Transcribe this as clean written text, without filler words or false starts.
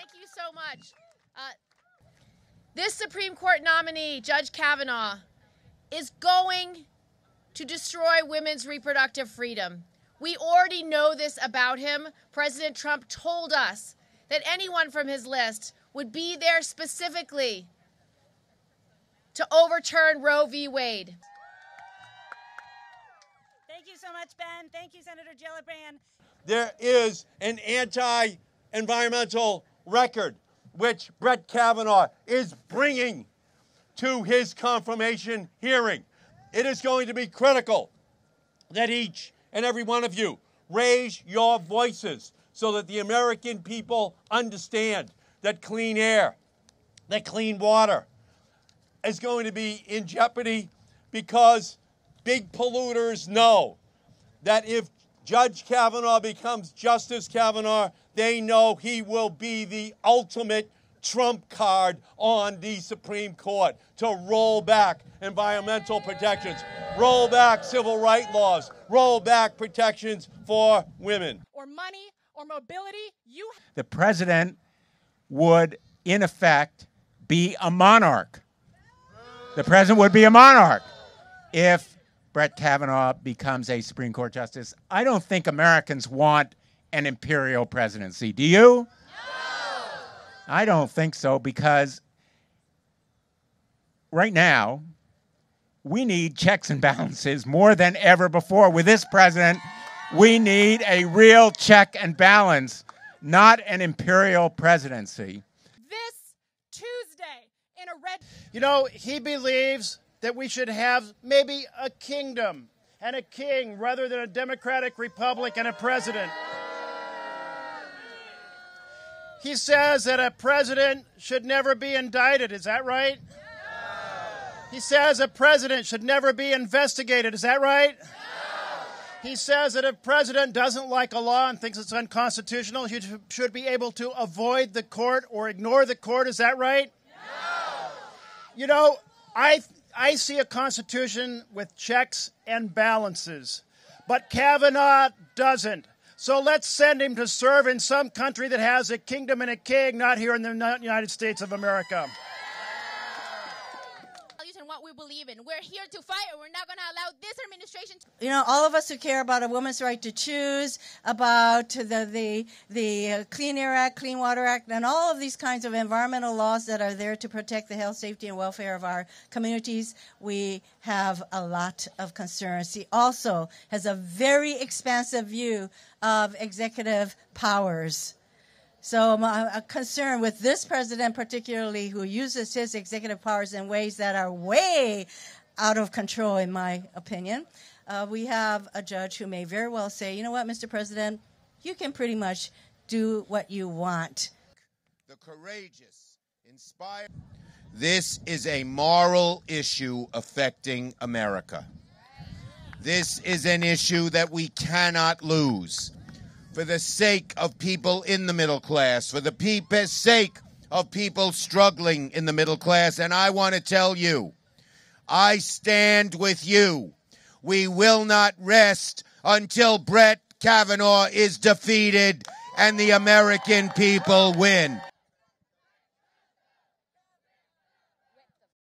Thank you so much. This Supreme Court nominee, Judge Kavanaugh, is going to destroy women's reproductive freedom. We already know this about him. President Trump told us that anyone from his list would be there specifically to overturn Roe v. Wade. Thank you so much, Ben. Thank you, Senator Gillibrand. There is an anti-environmental record which Brett Kavanaugh is bringing to his confirmation hearing. It is going to be critical that each and every one of you raise your voices so that the American people understand that clean air, that clean water is going to be in jeopardy, because big polluters know that if Judge Kavanaugh becomes Justice Kavanaugh, they know he will be the ultimate trump card on the Supreme Court to roll back environmental protections, roll back civil rights laws, roll back protections for women. Or money or mobility. The president would, in effect, be a monarch. The president would be a monarch if Brett Kavanaugh becomes a Supreme Court justice. I don't think Americans want an imperial presidency. Do you? No. I don't think so, because right now we need checks and balances more than ever before. With this president, we need a real check and balance, not an imperial presidency. This Tuesday in a red... You know, he believes that we should have maybe a kingdom and a king rather than a democratic republic and a president. He says that a president should never be indicted. Is that right? No. He says a president should never be investigated. Is that right? No. He says that if a president doesn't like a law and thinks it's unconstitutional, he should be able to avoid the court or ignore the court. Is that right? No. You know, I see a constitution with checks and balances, but Kavanaugh doesn't. So let's send him to serve in some country that has a kingdom and a king, not here in the United States of America. And what we believe in. We're here to fight, and we're not going to allow this administration to... You know, all of us who care about a woman's right to choose, about the Clean Air Act, Clean Water Act, and all of these kinds of environmental laws that are there to protect the health, safety, and welfare of our communities, we have a lot of concerns. He also has a very expansive view of executive powers. So I'm concerned with this president, particularly, who uses his executive powers in ways that are way out of control, in my opinion. We have a judge who may very well say, you know what, Mr. President, you can pretty much do what you want. The courageous, inspired. This is a moral issue affecting America. This is an issue that we cannot lose. For the sake of people in the middle class, for the sake of people struggling in the middle class. And I want to tell you, I stand with you. We will not rest until Brett Kavanaugh is defeated and the American people win.